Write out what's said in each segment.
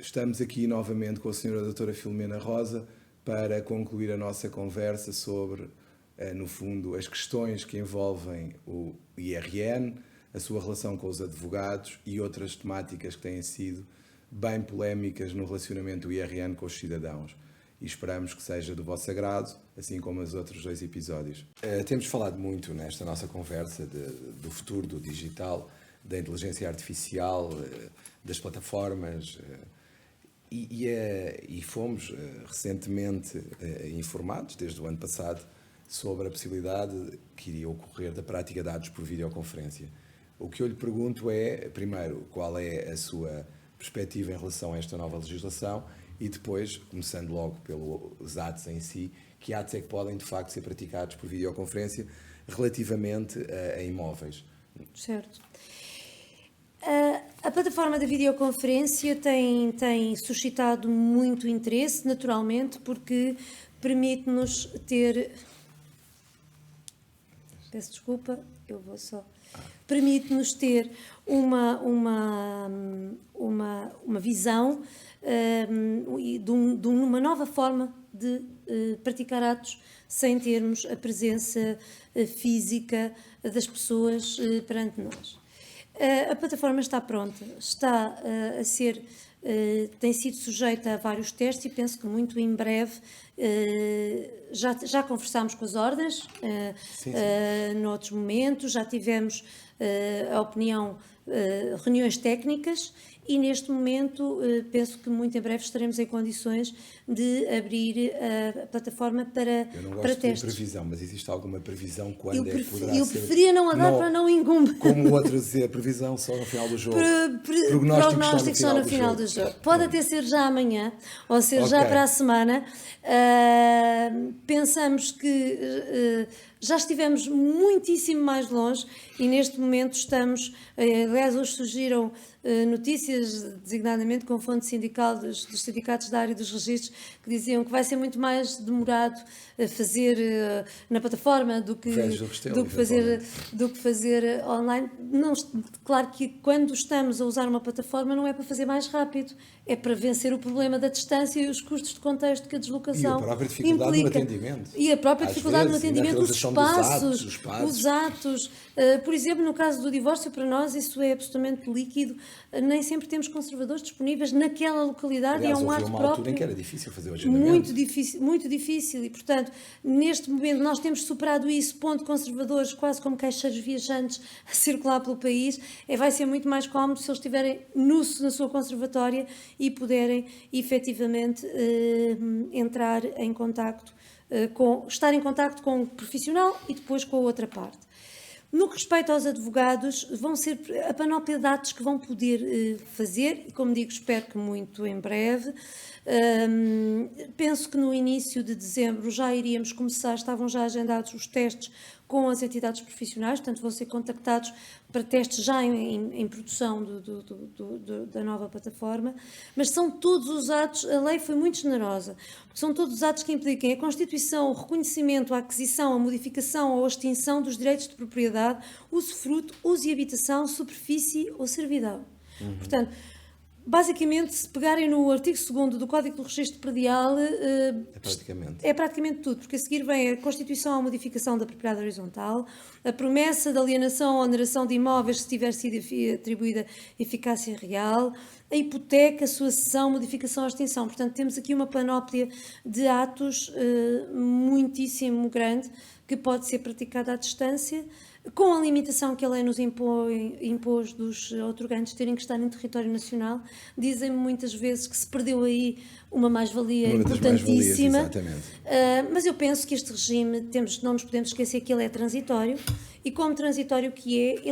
Estamos aqui novamente com a Sra. Doutora Filomena Rosa para concluir a nossa conversa sobre, no fundo, as questões que envolvem o IRN, a sua relação com os advogados e outras temáticas que têm sido bem polémicas no relacionamento do IRN com os cidadãos. E esperamos que seja do vosso agrado, assim como os outros 2 episódios. Temos falado muito nesta nossa conversa do futuro do digital, da inteligência artificial, das plataformas, e fomos recentemente informados, desde o ano passado, sobre a possibilidade que iria ocorrer da prática de dados por videoconferência. O que eu lhe pergunto é, primeiro, qual é a sua perspectiva em relação a esta nova legislação e depois, começando logo pelos atos em si, que atos é que podem de facto ser praticados por videoconferência relativamente a imóveis? Certo. A plataforma da videoconferência tem suscitado muito interesse, naturalmente, porque permite-nos ter... Peço desculpa, eu vou só... Permite-nos ter uma visão de uma nova forma de praticar atos sem termos a presença física das pessoas perante nós. A plataforma está pronta, está a ser, tem sido sujeita a vários testes e penso que muito em breve já conversámos com as ordens, noutros momentos, já tivemos a opinião, reuniões técnicas e neste momento penso que muito em breve estaremos em condições de abrir a plataforma para testes. Eu não gosto de previsão, mas existe alguma previsão quando é que poderá ser? Eu preferia não a dar para não incumber. Como o outro dizer, previsão só no final do jogo. Prognóstico só no final do jogo. Pode até ser já amanhã, ou ser já para a semana. Pensamos que já estivemos muitíssimo mais longe e neste momento estamos, aliás hoje surgiram notícias, designadamente com fonte sindical dos sindicatos da área dos registros, que diziam que vai ser muito mais demorado fazer na plataforma do que fazer online. Não, claro que quando estamos a usar uma plataforma não é para fazer mais rápido, é para vencer o problema da distância e os custos de contexto que a deslocação implica. E a própria dificuldade no atendimento. E a própria dificuldade no atendimento, os espaços. Os atos. Por exemplo, no caso do divórcio, para nós isso é absolutamente líquido. Nem sempre temos conservadores disponíveis naquela localidade. Aliás, e é um ato uma próprio. Altura em que era difícil fazer o agendamento. Muito difícil. E, portanto, neste momento nós temos superado isso, pondo conservadores quase como caixeiros viajantes a circular pelo país. Vai ser muito mais cómodo se eles estiverem na sua conservatória e puderem efetivamente entrar em contacto, estar em contacto com o profissional e depois com a outra parte. No que respeita aos advogados, vão ser a panóplia de atos que vão poder fazer, e como digo, espero que muito em breve. Penso que no início de dezembro já iríamos começar, estavam já agendados os testes com as entidades profissionais, portanto vão ser contactados para testes já em produção da nova plataforma, mas são todos os atos, a lei foi muito generosa, porque são todos os atos que impliquem a constituição, o reconhecimento, a aquisição, a modificação ou a extinção dos direitos de propriedade, usufruto, uso e habitação, superfície ou servidão. Portanto, basicamente, se pegarem no artigo 2º do Código do Registro Predial, é praticamente tudo, porque a seguir vem a constituição ou modificação da propriedade horizontal, a promessa de alienação ou oneração de imóveis se tiver sido atribuída eficácia real, a hipoteca, a sua cessão, modificação ou extinção. Portanto, temos aqui uma panóplia de atos muitíssimo grande que pode ser praticada à distância, com a limitação que a lei nos impôs dos outorgantes terem que estar em território nacional. Dizem-me muitas vezes que se perdeu aí uma mais-valia importantíssima, mas eu penso que este regime, não nos podemos esquecer que ele é transitório, e como transitório que é,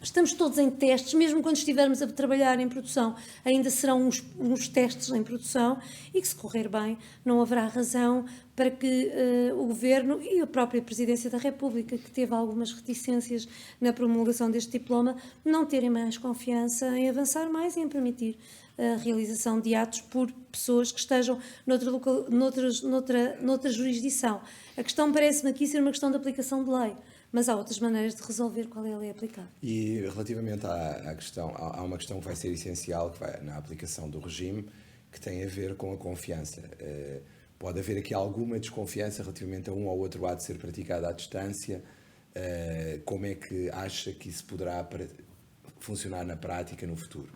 estamos todos em testes, mesmo quando estivermos a trabalhar em produção, ainda serão uns testes em produção, e que se correr bem, não haverá razão para que o Governo e a própria Presidência da República, que teve algumas reticências na promulgação deste diploma, não terem mais confiança em avançar mais e em permitir a realização de atos por pessoas que estejam noutra jurisdição. A questão parece-me aqui ser uma questão de aplicação de lei. mas há outras maneiras de resolver qual é a lei aplicável. E relativamente à questão, há uma questão que vai ser essencial que vai, na aplicação do regime, que tem a ver com a confiança. Pode haver aqui alguma desconfiança relativamente a um ou outro ato ser praticado à distância. Como é que acha que isso poderá funcionar na prática no futuro?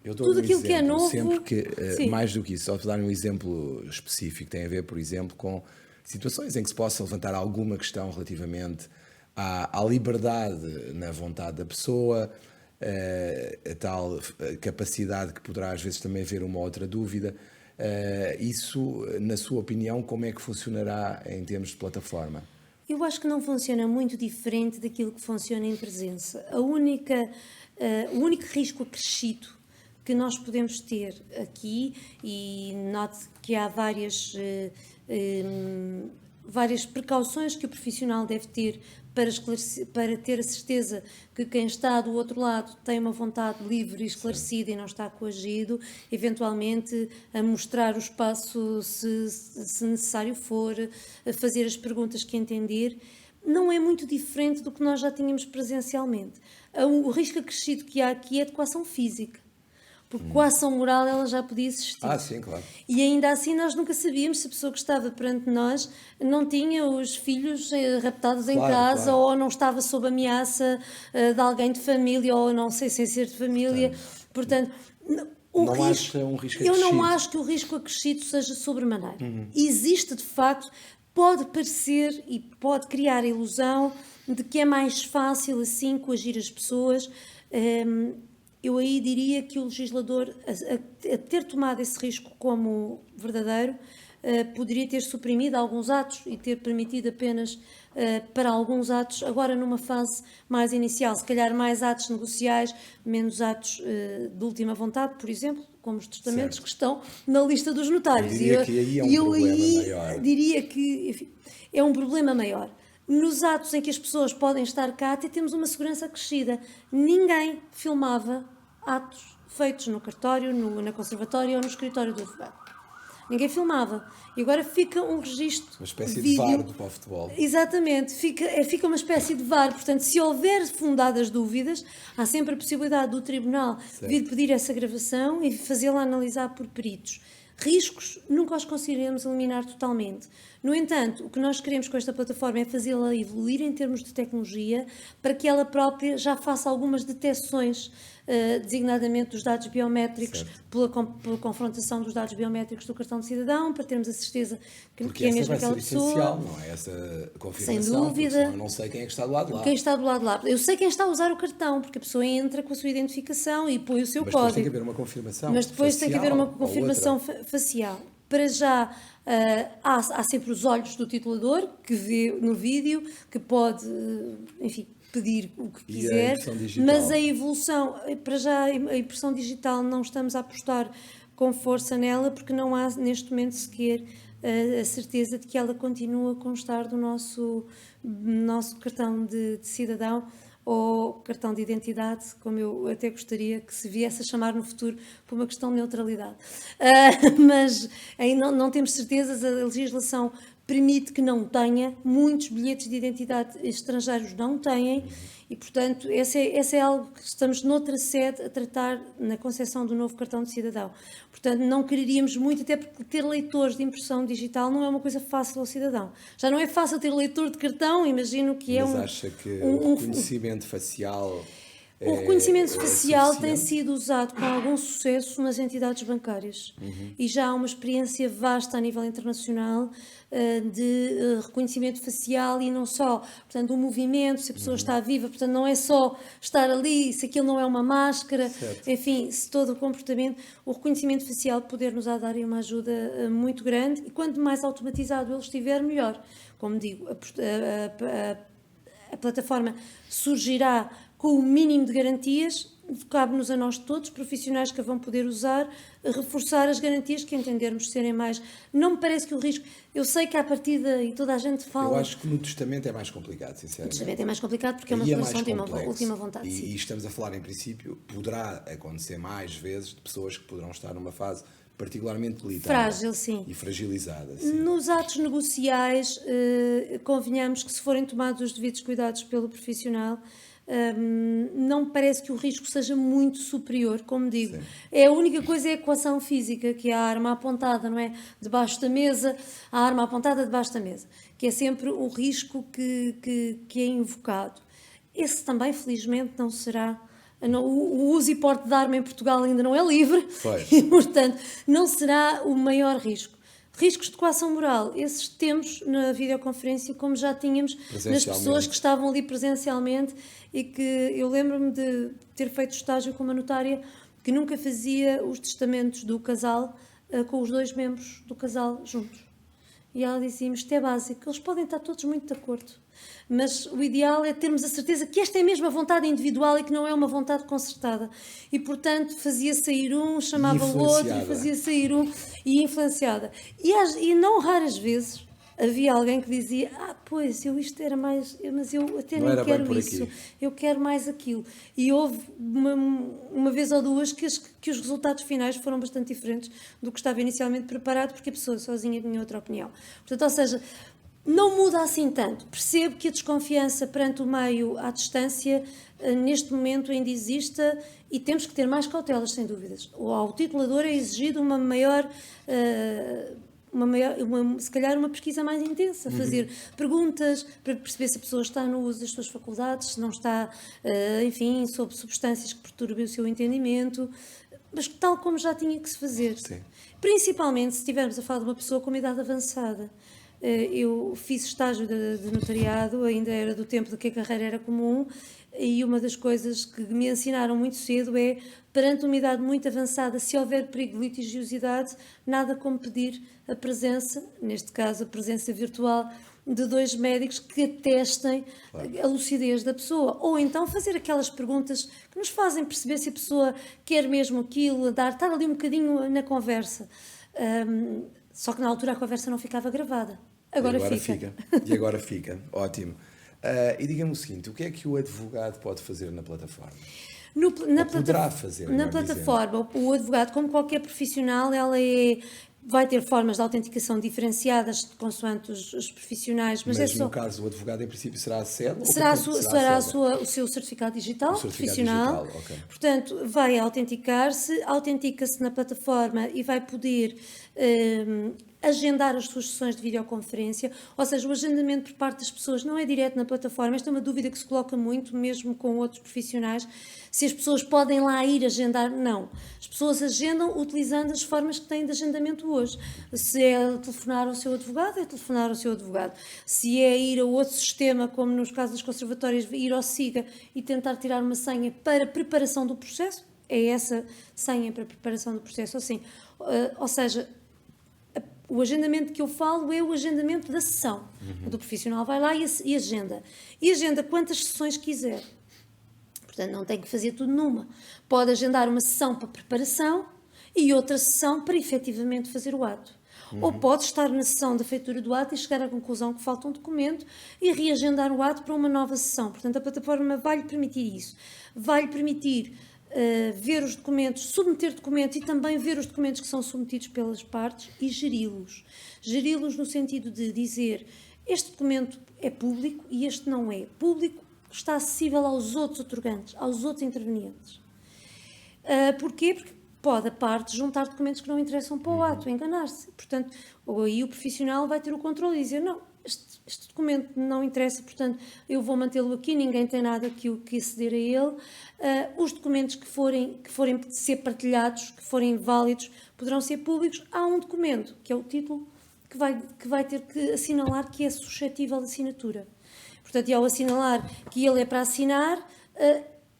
Eu dou Tudo um aquilo que é exemplo, novo... sempre que, Sim. mais do que isso, só para dar um exemplo específico, tem a ver, por exemplo, com situações em que se possa levantar alguma questão relativamente à liberdade na vontade da pessoa, a tal capacidade que poderá às vezes também haver uma outra dúvida. Isso, na sua opinião, como é que funcionará em termos de plataforma? Eu acho que não funciona muito diferente daquilo que funciona em presença. O único risco acrescido que nós podemos ter aqui, e note que há várias precauções que o profissional deve ter para ter a certeza que quem está do outro lado tem uma vontade livre e esclarecida e não está coagido, eventualmente a mostrar o espaço se necessário for, a fazer as perguntas que entender, não é muito diferente do que nós já tínhamos presencialmente. O risco acrescido que há aqui é de coação física. Porque coação moral ela já podia existir. Sim, claro. E ainda assim nós nunca sabíamos se a pessoa que estava perante nós não tinha os filhos raptados em casa, claro. ou não estava sob ameaça de alguém de família, ou não sei, sem ser de família. Portanto, Acha um risco eu acrescido? não acho que o risco acrescido seja sobremaneira. Existe, de facto, pode parecer e pode criar a ilusão de que é mais fácil assim coagir as pessoas. Eu aí diria que o legislador, a ter tomado esse risco como verdadeiro, poderia ter suprimido alguns atos e ter permitido apenas para alguns atos, agora numa fase mais inicial, se calhar mais atos negociais, menos atos de última vontade, por exemplo, como os testamentos, que estão na lista dos notários. Eu diria que aí é um problema maior. Diria que, enfim, é um problema maior. Nos atos em que as pessoas podem estar cá, até temos uma segurança acrescida. Ninguém filmava atos feitos no cartório, na conservatória ou no escritório do advogado. Ninguém filmava. E agora fica um registro. Uma espécie vídeo, de VAR para o futebol. Exatamente. Fica uma espécie de VAR. Portanto, se houver fundadas dúvidas, há sempre a possibilidade do tribunal vir pedir essa gravação e fazê-la analisar por peritos. Riscos nunca os conseguiremos eliminar totalmente. No entanto, o que nós queremos com esta plataforma é fazê-la evoluir em termos de tecnologia para que ela própria já faça algumas detecções, designadamente dos dados biométricos, pela confrontação dos dados biométricos do cartão de cidadão, para termos a certeza que é mesmo aquela pessoa. Essencial, não é? Essa confirmação. Sem dúvida. Eu não sei quem é que está do lado de lá. Quem está do lado de lá. Eu sei quem está a usar o cartão, porque a pessoa entra com a sua identificação e põe o seu código. Mas depois tem que haver uma confirmação. Mas depois tem que haver uma confirmação facial. Para já, há sempre os olhos do titulador, que vê no vídeo, que pode, enfim, pedir o que quiser, mas a evolução, para já a impressão digital não estamos a apostar com força nela, porque não há neste momento sequer a certeza de que ela continua a constar do nosso cartão de cidadão ou cartão de identidade, como eu até gostaria que se viesse a chamar no futuro por uma questão de neutralidade. Mas aí não temos certezas, a legislação permite que não tenha, muitos bilhetes de identidade estrangeiros não têm, e portanto esse é algo que estamos noutra sede a tratar na concepção do novo cartão de cidadão. Portanto, não quereríamos muito, até porque ter leitores de impressão digital não é uma coisa fácil ao cidadão. Já não é fácil ter leitor de cartão, imagino que Mas acha que o reconhecimento facial... O reconhecimento facial tem sido usado com algum sucesso nas entidades bancárias e já há uma experiência vasta a nível internacional de reconhecimento facial e não só, portanto, o movimento, se a pessoa está viva, portanto, não é só estar ali, se aquilo não é uma máscara, enfim, se todo o comportamento, o reconhecimento facial poder-nos dar uma ajuda muito grande e quanto mais automatizado ele estiver, melhor. Como digo, a plataforma surgirá com o mínimo de garantias, cabe-nos a nós todos, profissionais que a vão poder usar, reforçar as garantias que entendermos serem mais. Não me parece que o risco... Eu sei que à partida, e toda a gente fala... Eu acho que no testamento é mais complicado, sinceramente. No testamento é mais complicado porque é uma declaração de uma última vontade. E estamos a falar, em princípio, poderá acontecer mais vezes de pessoas que poderão estar numa fase particularmente debilitada. Frágil, sim. E fragilizada, sim. Nos atos negociais, convenhamos que se forem tomados os devidos cuidados pelo profissional, não me parece que o risco seja muito superior, como digo. Sim. É a única coisa é a equação física, que é a arma apontada, não é? Debaixo da mesa, a arma apontada debaixo da mesa, que é sempre o risco que é invocado. Esse também, felizmente, não será... O uso e porte de arma em Portugal ainda não é livre, Pois. e, portanto, não será o maior risco. Riscos de coação moral, esses temos na videoconferência, como já tínhamos nas pessoas que estavam ali presencialmente, e que eu lembro-me de ter feito estágio com uma notária que nunca fazia os testamentos do casal com os dois membros do casal juntos. E ela dizia-me, isto é básico, eles podem estar todos muito de acordo, mas o ideal é termos a certeza que esta é mesmo a vontade individual e que não é uma vontade concertada. E, portanto, fazia sair um, chamava o outro, e fazia sair um, e influenciada. E não raras vezes havia alguém que dizia, pois, isto era mais, mas eu até não nem quero isso, eu quero mais aquilo. E houve uma vez ou duas que os resultados finais foram bastante diferentes do que estava inicialmente preparado, porque a pessoa sozinha tinha outra opinião. Portanto, ou seja, não muda assim tanto. Percebo que a desconfiança perante o meio à distância, neste momento ainda exista, e temos que ter mais cautelas, sem dúvidas. Ao titulador é exigido uma maior... se calhar uma pesquisa mais intensa, fazer perguntas para perceber se a pessoa está no uso das suas faculdades, se não está, enfim, sob substâncias que perturbem o seu entendimento, mas tal como já tinha que se fazer. Sim. Principalmente se estivermos a falar de uma pessoa com uma idade avançada. Eu fiz estágio de notariado, ainda era do tempo de que a carreira era comum, e uma das coisas que me ensinaram muito cedo é, perante uma idade muito avançada, se houver perigo de litigiosidade, nada como pedir a presença, neste caso a presença virtual, de dois médicos que atestem a lucidez da pessoa. Ou então fazer aquelas perguntas que nos fazem perceber se a pessoa quer mesmo aquilo, estar ali um bocadinho na conversa. Só que na altura a conversa não ficava gravada. Agora fica. E agora fica. Ótimo. E diga-me o seguinte, o que é que o advogado pode fazer na plataforma? Poderá fazer, na plataforma, o advogado, como qualquer profissional, vai ter formas de autenticação diferenciadas consoante os profissionais. Mas no caso, o advogado, em princípio, será a sede? Será o seu certificado digital profissional. Okay. Portanto, vai autenticar-se, autentica-se na plataforma e vai poder agendar as suas sessões de videoconferência, ou seja, o agendamento por parte das pessoas não é direto na plataforma. Esta é uma dúvida que se coloca muito, mesmo com outros profissionais, se as pessoas podem lá ir agendar. Não. As pessoas agendam utilizando as formas que têm de agendamento hoje. Se é telefonar ao seu advogado, é telefonar ao seu advogado. Se é ir a outro sistema, como nos casos das conservatórias, ir ao SIGA e tentar tirar uma senha para preparação do processo, é essa senha para preparação do processo. Assim, ou seja, o agendamento que eu falo é o agendamento da sessão. O profissional vai lá e agenda. E agenda quantas sessões quiser. Portanto, não tem que fazer tudo numa. Pode agendar uma sessão para preparação e outra sessão para efetivamente fazer o ato. Ou pode estar na sessão da feitura do ato e chegar à conclusão que falta um documento e reagendar o ato para uma nova sessão. Portanto, a plataforma vai-lhe permitir isso. Vai-lhe permitir ver os documentos, submeter documentos e também ver os documentos que são submetidos pelas partes e geri-los. Geri-los no sentido de dizer, este documento é público e este não é. Público está acessível aos outros otorgantes, aos outros intervenientes. Porquê? Porque pode a parte juntar documentos que não interessam para o ato, enganar-se. Portanto, aí o profissional vai ter o controle e dizer, não, este documento não interessa, portanto, eu vou mantê-lo aqui, ninguém tem nada que aceder a ele. Os documentos que forem ser partilhados, que forem válidos, poderão ser públicos. Há um documento, que é o título, que vai ter que assinalar que é suscetível de assinatura. Portanto, e ao assinalar que ele é para assinar,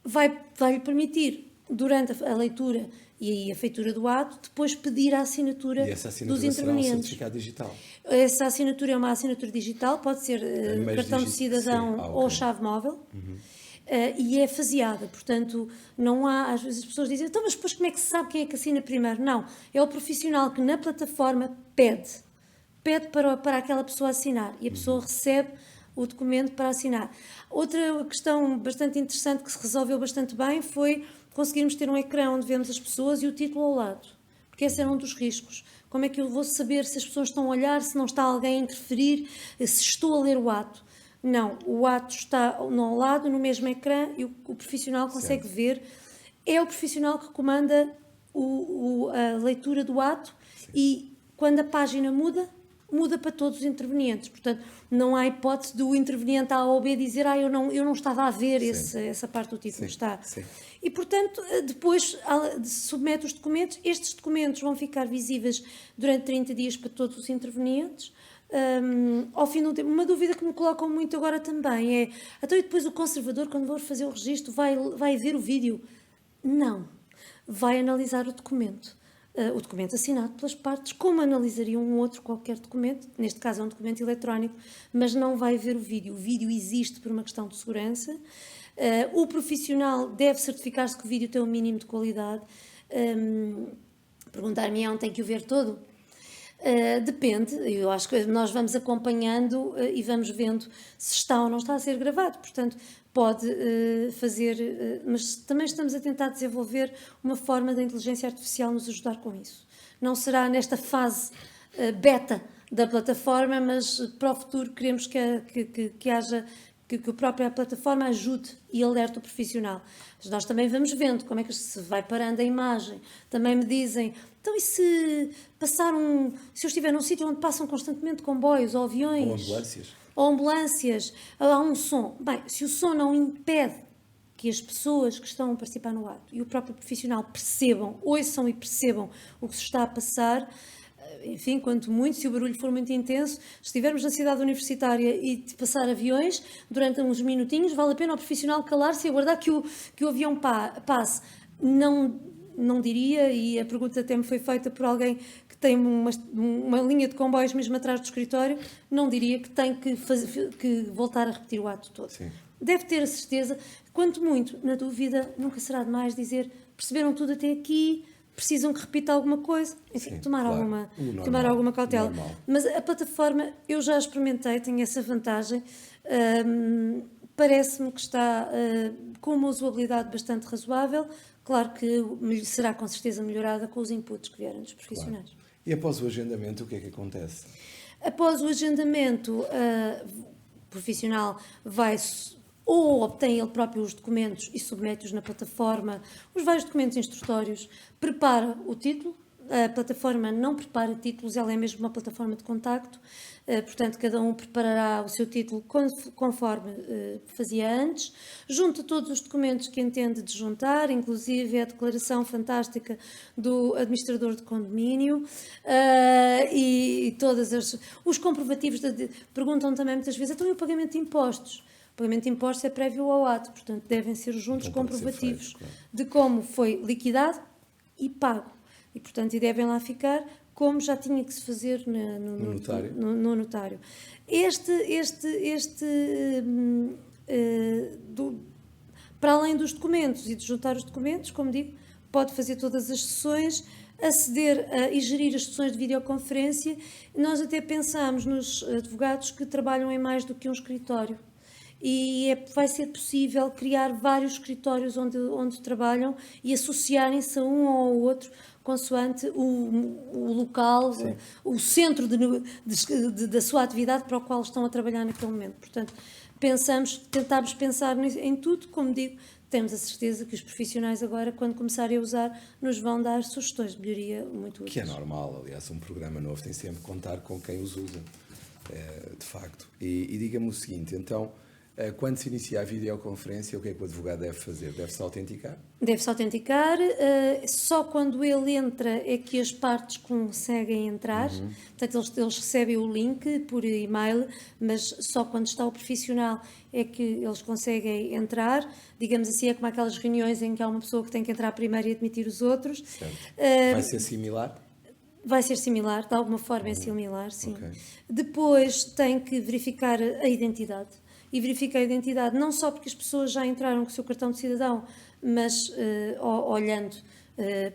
vai-lhe permitir, durante a leitura e a feitura do ato, depois pedir a assinatura dos intervenientes. Será um certificado digital? Essa assinatura é uma assinatura digital, pode ser cartão de cidadão ou chave móvel, e é faseada. Portanto, não há, às vezes as pessoas dizem, então, mas depois como é que se sabe quem é que assina primeiro? Não, é o profissional que na plataforma pede para aquela pessoa assinar, e a pessoa recebe o documento para assinar. Outra questão bastante interessante que se resolveu bastante bem foi conseguirmos ter um ecrã onde vemos as pessoas e o título ao lado. porque esse era um dos riscos. Como é que eu vou saber se as pessoas estão a olhar, se não está alguém a interferir, se estou a ler o ato? Não, o ato está ao lado, no mesmo ecrã, e o profissional consegue ver. É o profissional que comanda a leitura do ato. Sim. E quando a página muda para todos os intervenientes. Portanto, não há hipótese do interveniente A ou B dizer eu não estava a ver essa parte do título. Sim. Está. Sim. E, portanto, depois submete os documentos. Estes documentos vão ficar visíveis durante 30 dias para todos os intervenientes. Ao fim do tempo, uma dúvida que me colocam muito agora também é, então e depois o conservador, quando for fazer o registro, vai ver o vídeo? Não. Vai analisar o documento assinado pelas partes, como analisaria um outro qualquer documento, neste caso é um documento eletrónico, mas não vai ver o vídeo. O vídeo existe por uma questão de segurança. O profissional deve certificar-se que o vídeo tem um mínimo de qualidade. Perguntar-me-ão, tem que o ver todo? Depende, eu acho que nós vamos acompanhando e vamos vendo se está ou não está a ser gravado, portanto pode fazer, mas também estamos a tentar desenvolver uma forma da inteligência artificial nos ajudar com isso. Não será nesta fase beta da plataforma, mas para o futuro queremos que a própria plataforma ajude e alerte o profissional. Mas nós também vamos vendo como é que se vai parando a imagem. Também me dizem, então e se eu estiver num sítio onde passam constantemente comboios ou aviões? Ou ambulâncias, há um som. Bem, se o som não impede que as pessoas que estão a participar no ato e o próprio profissional ouçam e percebam o que se está a passar, enfim, quanto muito, se o barulho for muito intenso, se estivermos na cidade universitária e passar aviões, durante uns minutinhos, vale a pena ao profissional calar-se e aguardar que o avião passe. Não diria, e a pergunta até me foi feita por alguém que tem uma linha de comboios mesmo atrás do escritório, não diria que tem que voltar a repetir o ato todo. Sim. Deve ter a certeza, quanto muito, na dúvida, nunca será demais dizer, perceberam tudo até aqui, precisam que repita alguma coisa, enfim, sim, tomar alguma cautela. Normal. Mas a plataforma, eu já experimentei, tenho essa vantagem, parece-me que está com uma usabilidade bastante razoável. Claro que será com certeza melhorada com os inputs que vierem dos profissionais. Claro. E após o agendamento, o que é que acontece? Após o agendamento, o profissional vai ou obtém ele próprio os documentos e submete-os na plataforma, os vários documentos instrutórios, prepara o título. A plataforma não prepara títulos, ela é mesmo uma plataforma de contacto, portanto cada um preparará o seu título conforme fazia antes, junta todos os documentos que entende de juntar, inclusive a declaração fantástica do administrador de condomínio e todos os comprovativos, perguntam também muitas vezes, então e o pagamento de impostos? O pagamento de impostos é prévio ao ato, portanto devem ser juntos comprovativos de como foi liquidado e pago. E, portanto, devem lá ficar como já tinha que se fazer no notário. Para além dos documentos e de juntar os documentos, como digo, pode fazer todas as sessões, aceder e gerir as sessões de videoconferência. Nós até pensamos nos advogados que trabalham em mais do que um escritório. E vai ser possível criar vários escritórios onde trabalham e associarem-se a um ou ao outro, consoante o local, sim, o centro da sua atividade para o qual estão a trabalhar naquele momento. Portanto, tentámos pensar em tudo, como digo, temos a certeza que os profissionais agora, quando começarem a usar, nos vão dar sugestões de melhoria muito úteis. Que é normal, aliás, um programa novo tem sempre que contar com quem os usa, de facto. E diga-me o seguinte, então, quando se inicia a videoconferência, o que é que o advogado deve fazer? Deve-se autenticar? Deve-se autenticar. Só quando ele entra é que as partes conseguem entrar. Uhum. Portanto, eles recebem o link por e-mail, mas só quando está o profissional é que eles conseguem entrar. Digamos assim, é como aquelas reuniões em que há uma pessoa que tem que entrar primeiro e admitir os outros. Vai ser similar? Vai ser similar, de alguma forma é similar, sim. Okay. Depois tem que verificar a identidade. E verifica a identidade, não só porque as pessoas já entraram com o seu cartão de cidadão, mas olhando,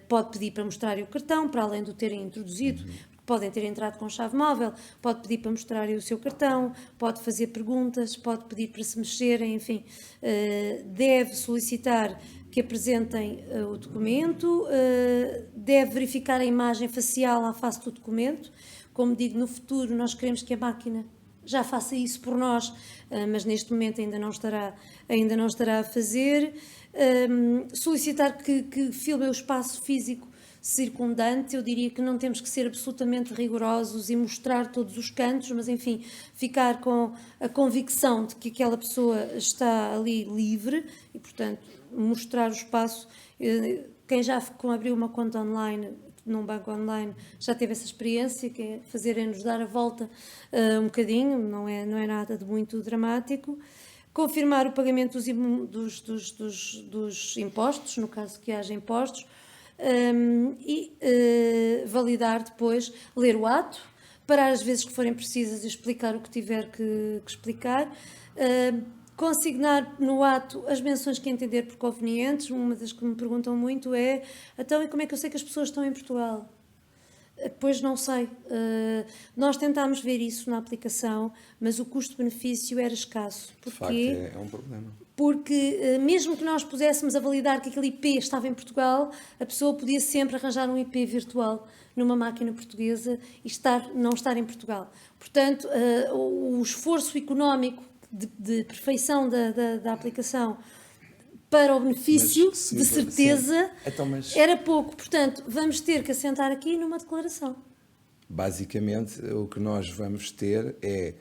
pode pedir para mostrar o cartão, para além de o terem introduzido, podem ter entrado com chave móvel, pode pedir para mostrarem o seu cartão, pode fazer perguntas, pode pedir para se mexerem, enfim, deve solicitar que apresentem o documento, deve verificar a imagem facial à face do documento. Como digo, no futuro nós queremos que a máquina já faça isso por nós, mas neste momento ainda não estará a fazer. Solicitar que filme o espaço físico circundante. Eu diria que não temos que ser absolutamente rigorosos e mostrar todos os cantos, mas enfim, ficar com a convicção de que aquela pessoa está ali livre e, portanto, mostrar o espaço. Quem já abriu uma conta online, num banco online, já teve essa experiência, que é fazerem-nos dar a volta um bocadinho, não é nada de muito dramático. Confirmar o pagamento dos impostos, no caso que haja impostos, e validar depois, ler o ato, parar as vezes que forem precisas e explicar o que tiver que explicar, consignar no ato as menções que entender por convenientes. Uma das que me perguntam muito é: então, e como é que eu sei que as pessoas estão em Portugal? Pois não sei. Nós tentámos ver isso na aplicação, mas o custo-benefício era escasso. De facto, é um problema. Porque mesmo que nós puséssemos a validar que aquele IP estava em Portugal, a pessoa podia sempre arranjar um IP virtual numa máquina portuguesa e não estar em Portugal. Portanto, o esforço económico de perfeição da aplicação para o benefício, de certeza, então, era pouco. Portanto, vamos ter que assentar aqui numa declaração. Basicamente, o que nós vamos ter é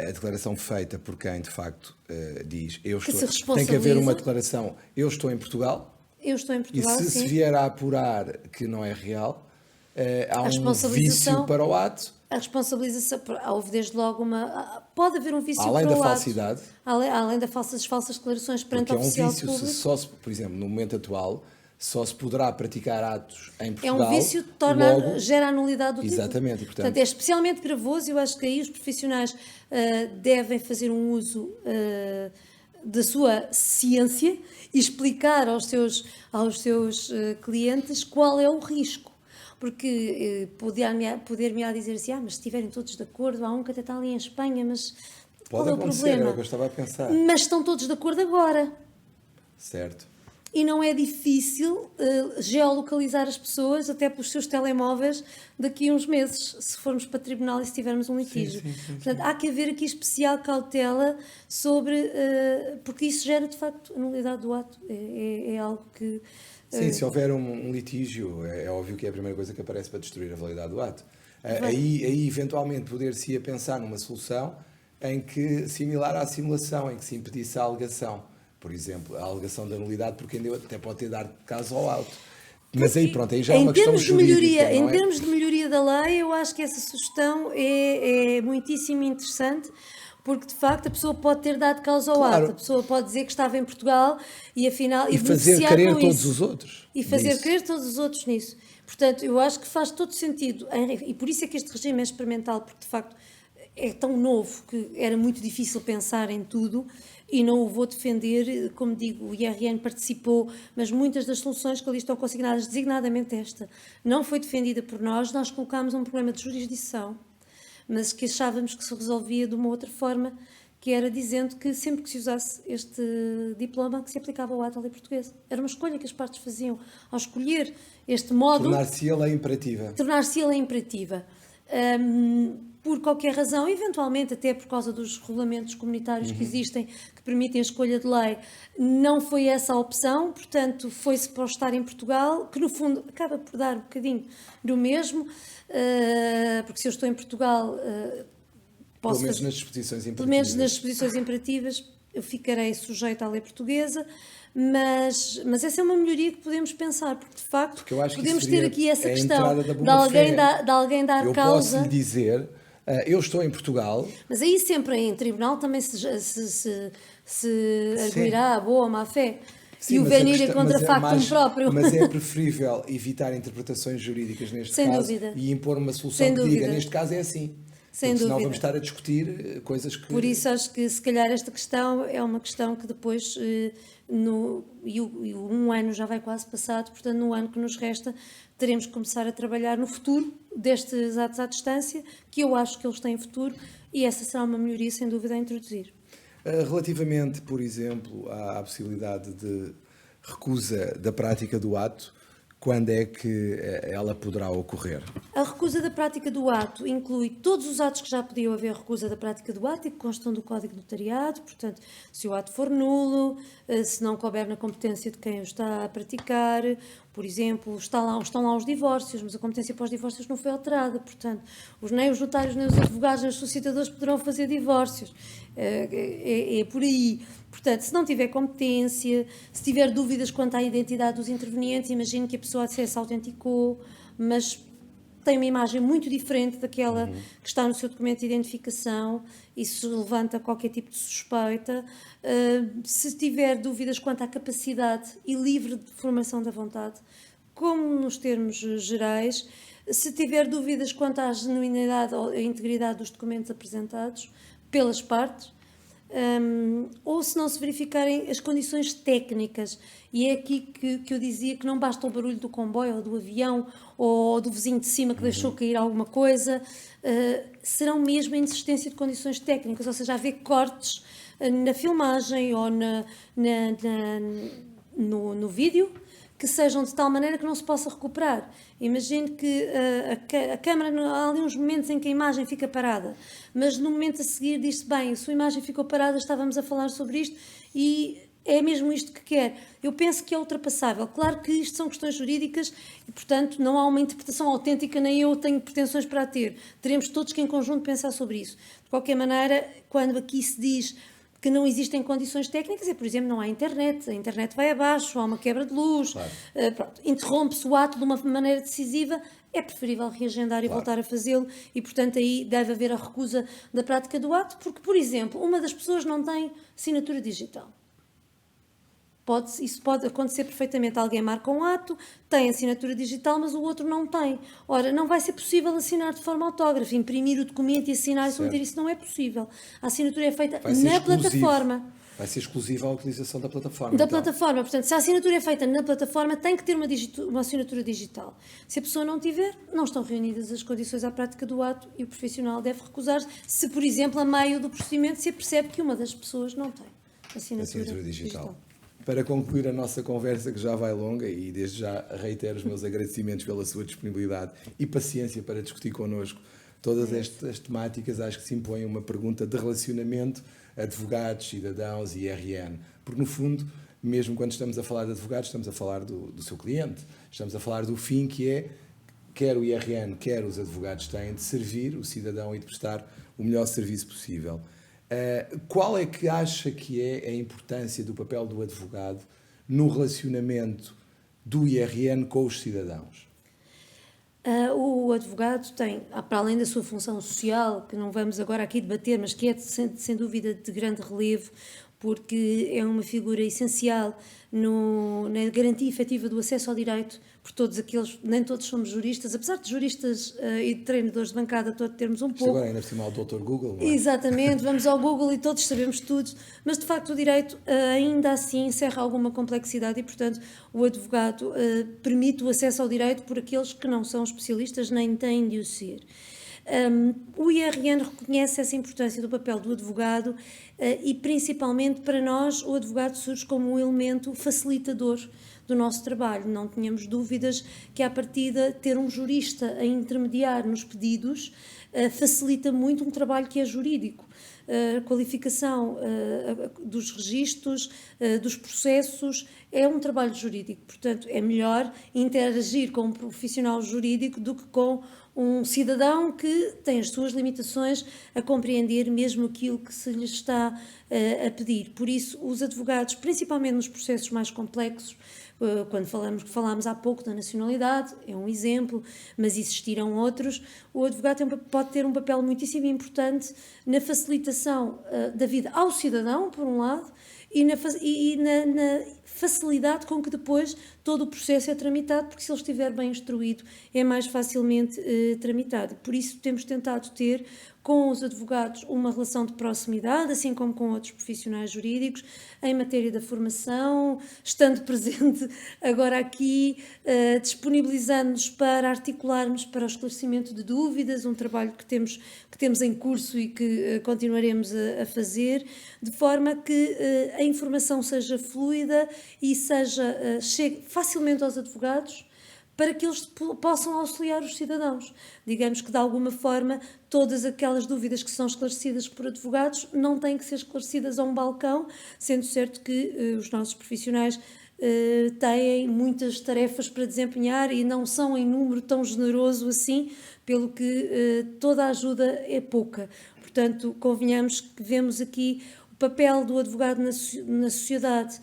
a declaração feita por quem, de facto, diz tem que haver uma declaração, eu estou em Portugal. Eu estou em Portugal, e se vier a apurar que não é real, há um vício para o ato. A responsabilização, houve desde logo pode haver um vício além para da o falsidade, ato, além das falsas declarações perante o oficial público. É um vício, por exemplo, no momento atual, só se poderá praticar atos em Portugal. É um vício que gera a nulidade do título. Exatamente. Portanto, é especialmente gravoso. Eu acho que aí os profissionais devem fazer um uso da sua ciência e explicar aos seus clientes qual é o risco. Porque poder-me dizer assim, mas se estiverem todos de acordo, há um que até está ali em Espanha, mas qual é o problema? Era o que eu estava a pensar. Mas estão todos de acordo agora. Certo. E não é difícil geolocalizar as pessoas, até pelos seus telemóveis, daqui a uns meses, se formos para tribunal e se tivermos um litígio. Sim. Portanto, há que haver aqui especial cautela sobre... porque isso gera, de facto, a nulidade do ato. É algo que... Sim, se houver um litígio, é óbvio que é a primeira coisa que aparece para destruir a validade do ato. Aí eventualmente, poder-se-ia pensar numa solução similar à simulação, em que se impedisse a alegação. Por exemplo, a alegação da nulidade, porque ainda até pode ter dado caso ao auto. Mas aí, pronto, aí já é uma questão jurídica. Em termos de melhoria da lei, eu acho que essa sugestão é muitíssimo interessante, porque de facto a pessoa pode ter dado causa ao ato, a pessoa pode dizer que estava em Portugal e afinal... E fazer crer todos os outros. E fazer crer todos os outros nisso. Portanto, eu acho que faz todo sentido, e por isso é que este regime é experimental, porque de facto é tão novo que era muito difícil pensar em tudo e não o vou defender. Como digo, o IRN participou, mas muitas das soluções que ali estão consignadas, designadamente esta, não foi defendida por nós. Nós colocámos um problema de jurisdição, mas que achávamos que se resolvia de uma outra forma, que era dizendo que sempre que se usasse este diploma, que se aplicava ao ato à lei portuguesa. Era uma escolha que as partes faziam ao escolher este módulo. Tornar-se a lei imperativa. Tornar-se a lei imperativa. Por qualquer razão, eventualmente até por causa dos regulamentos comunitários que existem, que permitem a escolha de lei, não foi essa a opção, portanto foi-se para o estar em Portugal, que no fundo acaba por dar um bocadinho do mesmo, porque se eu estou em Portugal... Pelo menos nas disposições imperativas. Pelo menos nas disposições imperativas eu ficarei sujeita à lei portuguesa, mas essa é uma melhoria que podemos pensar, porque de facto podemos ter aqui essa questão de alguém dar causa. Eu posso lhe dizer, eu estou em Portugal... Mas aí sempre em tribunal também se arguirá a boa ou má fé. Sim, e o venir é contra factum próprio. Mas é preferível evitar interpretações jurídicas neste Sem caso dúvida. E impor uma solução que diga, neste caso é assim. Sem dúvida. Senão vamos estar a discutir coisas que... Por isso acho que se calhar esta questão é uma questão que depois, um ano já vai quase passado, portanto no ano que nos resta teremos que começar a trabalhar no futuro, destes atos à distância, que eu acho que eles têm futuro, e essa será uma melhoria, sem dúvida, a introduzir. Relativamente, por exemplo, à possibilidade de recusa da prática do ato, quando é que ela poderá ocorrer? A recusa da prática do ato inclui todos os atos que já podiam haver recusa da prática do ato e que constam do Código de Notariado, portanto, se o ato for nulo, se não couber na competência de quem o está a praticar, por exemplo, estão lá os divórcios, mas a competência para os divórcios não foi alterada, portanto, nem os notários, nem os advogados, nem os suscitadores poderão fazer divórcios. É por aí. Portanto, se não tiver competência, se tiver dúvidas quanto à identidade dos intervenientes, imagino que a pessoa se autenticou, mas tem uma imagem muito diferente daquela que está no seu documento de identificação e se levanta qualquer tipo de suspeita. Se tiver dúvidas quanto à capacidade e livre de formação da vontade, como nos termos gerais, se tiver dúvidas quanto à genuinidade ou à integridade dos documentos apresentados pelas partes, ou se não se verificarem as condições técnicas, e é aqui que eu dizia que não basta o barulho do comboio ou do avião ou do vizinho de cima que deixou cair alguma coisa, serão mesmo a insistência de condições técnicas, ou seja, haver cortes na filmagem ou no vídeo que sejam de tal maneira que não se possa recuperar. Imagine que a câmara, há ali uns momentos em que a imagem fica parada, mas no momento a seguir diz-se, bem, a sua imagem ficou parada, estávamos a falar sobre isto e é mesmo isto que quer. Eu penso que é ultrapassável. Claro que isto são questões jurídicas e, portanto, não há uma interpretação autêntica, nem eu tenho pretensões para a ter. Teremos todos que em conjunto pensar sobre isso. De qualquer maneira, quando aqui se diz que não existem condições técnicas, por exemplo, não há internet, a internet vai abaixo, há uma quebra de luz, claro. Interrompe-se o ato de uma maneira decisiva, é preferível reagendar e voltar a fazê-lo e, portanto, aí deve haver a recusa da prática do ato, porque, por exemplo, uma das pessoas não tem assinatura digital. Isso pode acontecer perfeitamente. Alguém marca um ato, tem assinatura digital, mas o outro não tem. Ora, não vai ser possível assinar de forma autógrafa, imprimir o documento e assinar e submeter. Isso não é possível. A assinatura é feita na plataforma. Vai ser exclusiva a utilização da plataforma. Plataforma. Portanto, se a assinatura é feita na plataforma, tem que ter uma assinatura digital. Se a pessoa não tiver, não estão reunidas as condições à prática do ato e o profissional deve recusar-se se, por exemplo, a meio do procedimento se percebe que uma das pessoas não tem assinatura digital. Para concluir a nossa conversa, que já vai longa, e desde já reitero os meus agradecimentos pela sua disponibilidade e paciência para discutir connosco todas estas temáticas, acho que se impõe uma pergunta de relacionamento advogados, cidadãos e IRN. Porque, no fundo, mesmo quando estamos a falar de advogados, estamos a falar do seu cliente, estamos a falar do fim que é, quer o IRN, quer os advogados têm de servir o cidadão e de prestar o melhor serviço possível. Qual é que acha que é a importância do papel do advogado no relacionamento do IRN com os cidadãos? O advogado tem, para além da sua função social, que não vamos agora aqui debater, mas que é sem dúvida de grande relevo, porque é uma figura essencial na garantia efetiva do acesso ao direito por todos aqueles, nem todos somos juristas, apesar de juristas e de treinadores de bancada todos termos um pouco. Agora ainda por cima o Dr. Google, não é? Exatamente, vamos ao Google e todos sabemos tudo, mas de facto o direito ainda assim encerra alguma complexidade e, portanto, o advogado permite o acesso ao direito por aqueles que não são especialistas nem têm de o ser. O IRN reconhece essa importância do papel do advogado e, principalmente para nós, o advogado surge como um elemento facilitador do nosso trabalho. Não tínhamos dúvidas que, à partida, ter um jurista a intermediar nos pedidos facilita muito um trabalho que é jurídico. A qualificação dos registros, dos processos, é um trabalho jurídico. Portanto, é melhor interagir com um profissional jurídico do que com um cidadão que tem as suas limitações a compreender mesmo aquilo que se lhe está a pedir. Por isso, os advogados, principalmente nos processos mais complexos, quando falámos há pouco da nacionalidade, é um exemplo, mas existirão outros, o advogado pode ter um papel muitíssimo importante na facilitação da vida ao cidadão, por um lado, e na facilidade com que depois todo o processo é tramitado, porque se ele estiver bem instruído é mais facilmente tramitado. Por isso temos tentado ter com os advogados uma relação de proximidade, assim como com outros profissionais jurídicos, em matéria da formação, estando presente agora aqui, disponibilizando-nos para articularmos para o esclarecimento de dúvidas, um trabalho que temos em curso e que continuaremos a fazer, de forma que a informação seja fluida e chegue facilmente aos advogados, para que eles possam auxiliar os cidadãos. Digamos que, de alguma forma, todas aquelas dúvidas que são esclarecidas por advogados não têm que ser esclarecidas a um balcão, sendo certo que os nossos profissionais têm muitas tarefas para desempenhar e não são em número tão generoso assim, pelo que toda a ajuda é pouca. Portanto, convenhamos que vemos aqui o papel do advogado na sociedade.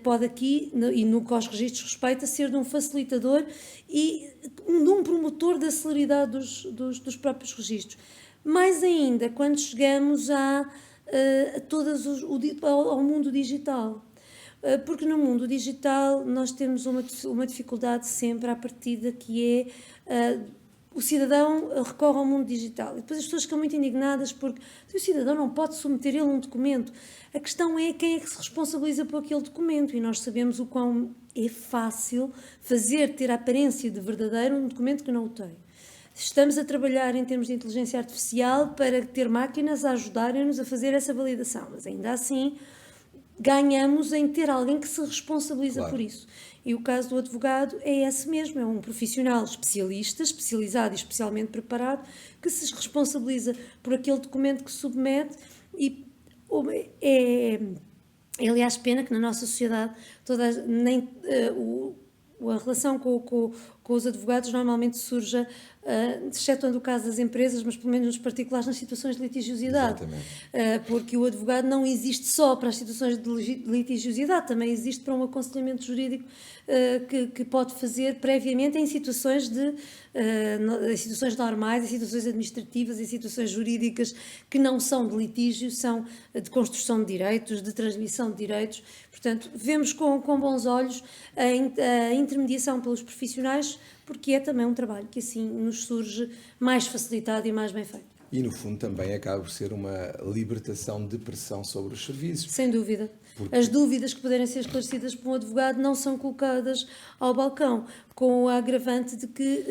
Pode aqui, e no que aos registros respeita, ser de um facilitador e de um promotor da celeridade dos próprios registros. Mais ainda, quando chegamos ao mundo digital. Porque no mundo digital nós temos uma dificuldade sempre à partida, que é o cidadão recorre ao mundo digital. E depois as pessoas ficam muito indignadas porque o cidadão não pode submeter ele um documento. A questão é quem é que se responsabiliza por aquele documento, e nós sabemos o quão é fácil ter a aparência de verdadeiro um documento que não o tem. Estamos a trabalhar em termos de inteligência artificial para ter máquinas a ajudarem-nos a fazer essa validação, mas ainda assim ganhamos em ter alguém que se responsabiliza por isso. E o caso do advogado é esse mesmo, é um profissional especializado e especialmente preparado, que se responsabiliza por aquele documento que submete. E aliás, pena que na nossa sociedade a relação com os advogados normalmente surja, excetuando o caso das empresas, mas pelo menos nos particulares, nas situações de litigiosidade. Porque o advogado não existe só para as situações de litigiosidade, também existe para um aconselhamento jurídico que pode fazer previamente em situações normais, em situações administrativas, em situações jurídicas que não são de litígio, são de construção de direitos, de transmissão de direitos. Portanto, vemos com bons olhos a intermediação pelos profissionais, porque é também um trabalho que assim nos surge mais facilitado e mais bem feito. E no fundo também acaba por ser uma libertação de pressão sobre os serviços. Sem dúvida. As dúvidas que puderem ser esclarecidas por um advogado não são colocadas ao balcão, com a agravante de que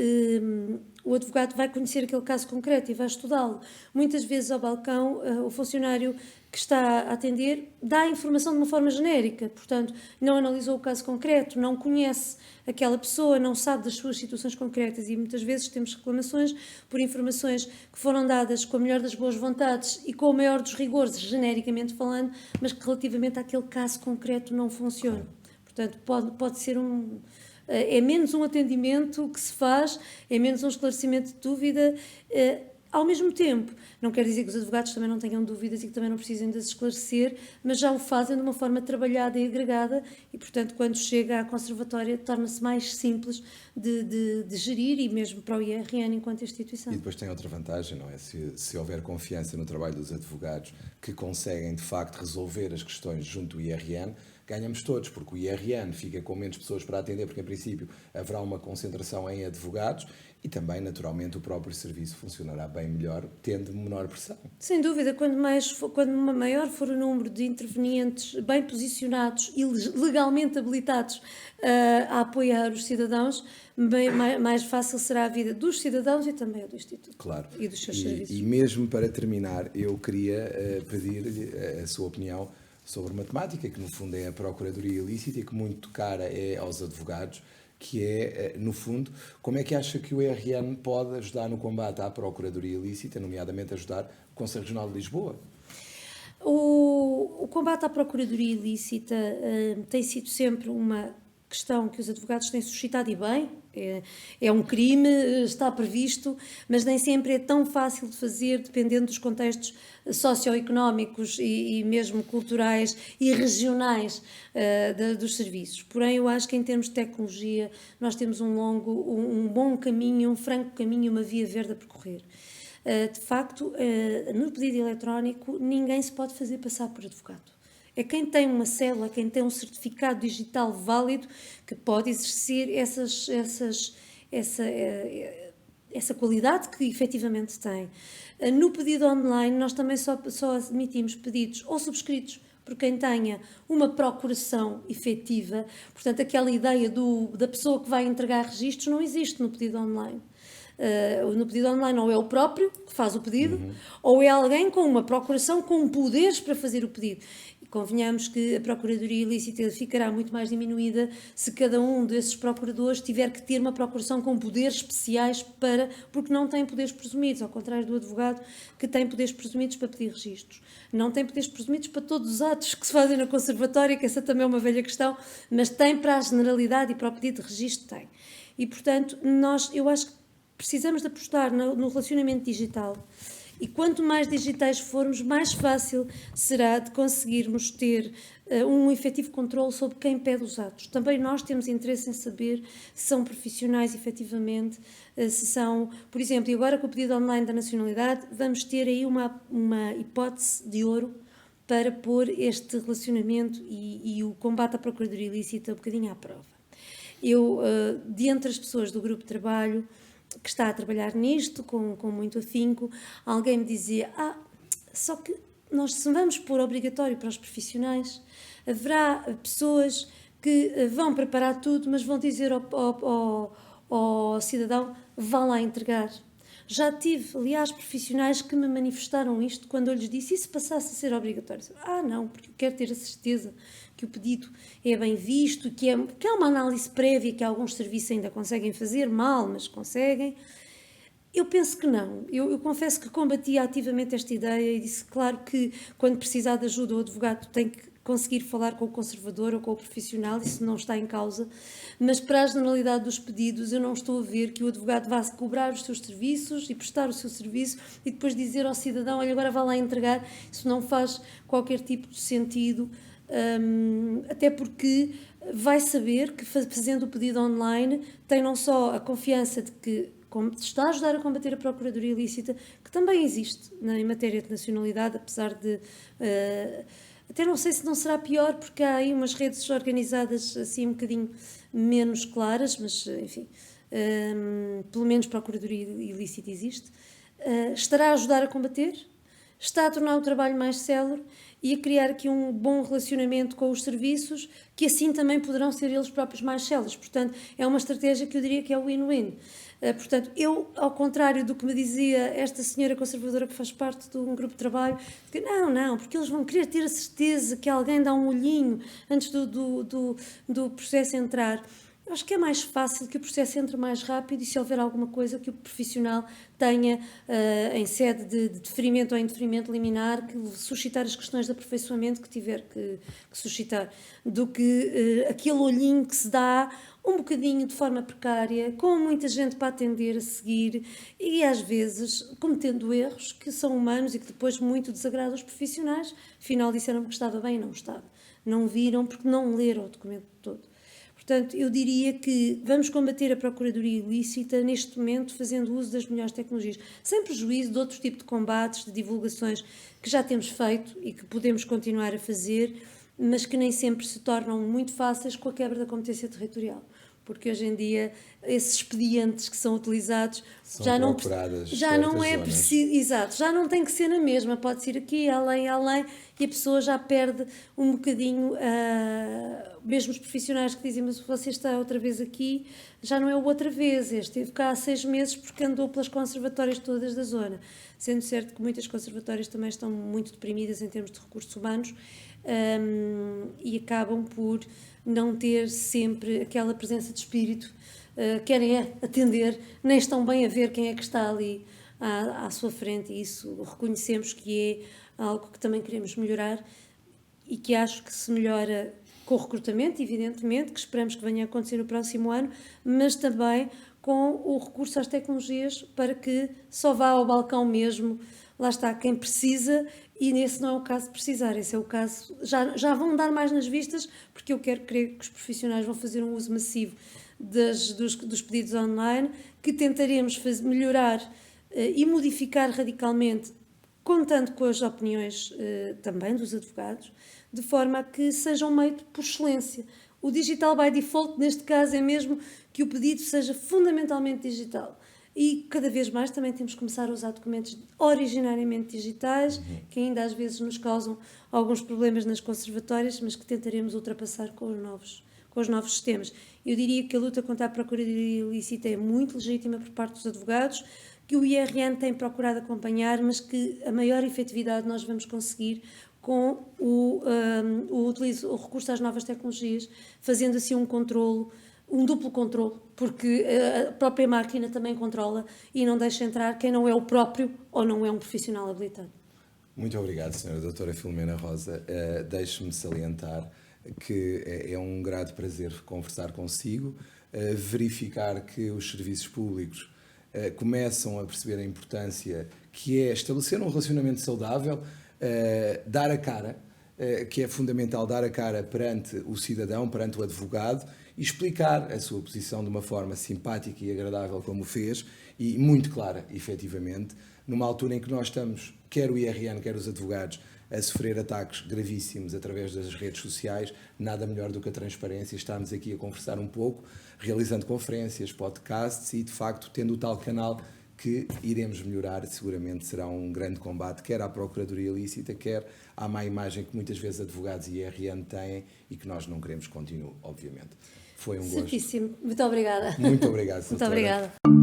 o advogado vai conhecer aquele caso concreto e vai estudá-lo. Muitas vezes ao balcão o funcionário que está a atender dá a informação de uma forma genérica, portanto não analisou o caso concreto, não conhece aquela pessoa, não sabe das suas situações concretas, e muitas vezes temos reclamações por informações que foram dadas com a melhor das boas vontades e com o maior dos rigores, genericamente falando, mas que relativamente àquele caso concreto não funciona. Portanto, pode ser é menos um atendimento que se faz, é menos um esclarecimento de dúvida. Ao mesmo tempo, não quer dizer que os advogados também não tenham dúvidas e que também não precisem de as esclarecer, mas já o fazem de uma forma trabalhada e agregada e, portanto, quando chega à conservatória, torna-se mais simples de gerir, e mesmo para o IRN enquanto instituição. E depois tem outra vantagem, não é? Se houver confiança no trabalho dos advogados que conseguem, de facto, resolver as questões junto do IRN, ganhamos todos, porque o IRN fica com menos pessoas para atender, porque, em princípio, haverá uma concentração em advogados e também, naturalmente, o próprio serviço funcionará bem melhor, tendo menor pressão. Sem dúvida, quando maior for o número de intervenientes bem posicionados e legalmente habilitados a apoiar os cidadãos, mais fácil será a vida dos cidadãos e também a do Instituto. Claro. E dos seus serviços. E mesmo para terminar, eu queria pedir a sua opinião sobre matemática, que no fundo é a procuradoria ilícita e que muito cara é aos advogados, que é, no fundo, como é que acha que o IRN pode ajudar no combate à procuradoria ilícita, nomeadamente ajudar o Conselho Regional de Lisboa? O combate à procuradoria ilícita tem sido sempre uma questão que os advogados têm suscitado, e bem, é um crime, está previsto, mas nem sempre é tão fácil de fazer, dependendo dos contextos socioeconómicos e mesmo culturais e regionais dos serviços. Porém, eu acho que em termos de tecnologia nós temos um bom caminho, um franco caminho, uma via verde a percorrer. De facto, no pedido eletrónico ninguém se pode fazer passar por advogado. É quem tem uma cédula, quem tem um certificado digital válido que pode exercer essa qualidade que efetivamente tem. No pedido online, nós também só admitimos pedidos ou subscritos por quem tenha uma procuração efetiva, portanto, aquela ideia da pessoa que vai entregar registros não existe no pedido online. No pedido online ou é o próprio que faz o pedido, ou é alguém com uma procuração com poderes para fazer o pedido. E convenhamos que a procuradoria ilícita ficará muito mais diminuída se cada um desses procuradores tiver que ter uma procuração com poderes especiais porque não tem poderes presumidos, ao contrário do advogado que tem poderes presumidos para pedir registros. Não tem poderes presumidos para todos os atos que se fazem na conservatória, que essa também é uma velha questão, mas tem para a generalidade e para o pedido de registro tem. E, portanto, eu acho que precisamos de apostar no relacionamento digital e quanto mais digitais formos, mais fácil será de conseguirmos ter um efetivo controle sobre quem pede os atos. Também nós temos interesse em saber se são profissionais efetivamente, se são, por exemplo, e agora com o pedido online da nacionalidade, vamos ter aí uma hipótese de ouro para pôr este relacionamento e o combate à procuradoria ilícita um bocadinho à prova. Eu, de entre as pessoas do grupo de trabalho, que está a trabalhar nisto com muito afinco, alguém me dizia, só que nós se vamos pôr obrigatório para os profissionais, haverá pessoas que vão preparar tudo, mas vão dizer ao cidadão, vá lá entregar. Já tive, aliás, profissionais que me manifestaram isto quando eu lhes disse, e se passasse a ser obrigatório? Não, porque eu quero ter a certeza que o pedido é bem visto, que há uma análise prévia que alguns serviços ainda conseguem fazer, mal, mas conseguem. Eu penso que não. Eu confesso que combati ativamente esta ideia e disse, claro que quando precisar de ajuda o advogado tem que conseguir falar com o conservador ou com o profissional, isso não está em causa, mas para a generalidade dos pedidos eu não estou a ver que o advogado vá cobrar os seus serviços e prestar o seu serviço e depois dizer ao cidadão, olha, agora vá lá entregar, isso não faz qualquer tipo de sentido, até porque vai saber que fazendo o pedido online tem não só a confiança de que está a ajudar a combater a procuradoria ilícita, que também existe em matéria de nacionalidade, apesar de... até não sei se não será pior, porque há aí umas redes organizadas assim um bocadinho menos claras, mas enfim, pelo menos procuradoria ilícita existe. Estará a ajudar a combater, está a tornar o trabalho mais célere e a criar aqui um bom relacionamento com os serviços, que assim também poderão ser eles próprios mais céleres. Portanto, é uma estratégia que eu diria que é win-win. Portanto, eu, ao contrário do que me dizia esta senhora conservadora que faz parte de um grupo de trabalho, que não, porque eles vão querer ter a certeza que alguém dá um olhinho antes do processo entrar. Eu acho que é mais fácil que o processo entre mais rápido e se houver alguma coisa que o profissional tenha em sede de deferimento ou indeferimento liminar, que suscitar as questões de aperfeiçoamento que tiver que suscitar, do que aquele olhinho que se dá um bocadinho de forma precária, com muita gente para atender a seguir e às vezes cometendo erros que são humanos e que depois muito desagradam os profissionais. Afinal disseram que estava bem e não estava. Não viram porque não leram o documento todo. Portanto, eu diria que vamos combater a procuradoria ilícita neste momento fazendo uso das melhores tecnologias, sem prejuízo de outro tipo de combates, de divulgações que já temos feito e que podemos continuar a fazer, mas que nem sempre se tornam muito fáceis com a quebra da competência territorial. Porque hoje em dia esses expedientes que são utilizados já não é preciso, exato, já não tem que ser na mesma, pode ser aqui, além, e a pessoa já perde um bocadinho, mesmo os profissionais que dizem, mas você está outra vez aqui, já não é outra vez, esteve cá há 6 meses porque andou pelas conservatórias todas da zona, sendo certo que muitas conservatórias também estão muito deprimidas em termos de recursos humanos, e acabam por não ter sempre aquela presença de espírito, querem atender, nem estão bem a ver quem é que está ali à sua frente, e isso reconhecemos que é algo que também queremos melhorar e que acho que se melhora com o recrutamento, evidentemente, que esperamos que venha a acontecer no próximo ano, mas também com o recurso às tecnologias para que só vá ao balcão mesmo, lá está quem precisa. E esse não é o caso de precisar, esse é o caso, já vão dar mais nas vistas, porque eu quero crer que os profissionais vão fazer um uso massivo dos pedidos online, que tentaremos melhorar e modificar radicalmente, contando com as opiniões também dos advogados, de forma a que seja um meio por excelência. O digital by default, neste caso, é mesmo que o pedido seja fundamentalmente digital. e cada vez mais também temos que começar a usar documentos originariamente digitais, que ainda às vezes nos causam alguns problemas nas conservatórias, mas que tentaremos ultrapassar com os novos sistemas. Eu diria que a luta contra a procuradoria ilícita é muito legítima por parte dos advogados, que o IRN tem procurado acompanhar, mas que a maior efetividade nós vamos conseguir com o recurso às novas tecnologias, fazendo assim um controlo, um duplo controle, porque a própria máquina também controla e não deixa entrar quem não é o próprio ou não é um profissional habilitado. Muito obrigado, Sra. Doutora Filomena Rosa. Deixe-me salientar que é um grato prazer conversar consigo, verificar que os serviços públicos começam a perceber a importância que é estabelecer um relacionamento saudável, dar a cara, que é fundamental dar a cara perante o cidadão, perante o advogado, e explicar a sua posição de uma forma simpática e agradável, como fez, e muito clara, efetivamente, numa altura em que nós estamos, quer o IRN, quer os advogados, a sofrer ataques gravíssimos através das redes sociais, nada melhor do que a transparência, estarmos aqui a conversar um pouco, realizando conferências, podcasts e, de facto, tendo o tal canal que iremos melhorar, seguramente será um grande combate, quer à procuradoria ilícita, quer à má imagem que muitas vezes advogados e IRN têm e que nós não queremos que continue, obviamente. Foi um gosto. Certíssimo. Muito obrigada. Muito obrigado, Muito doutora. obrigada.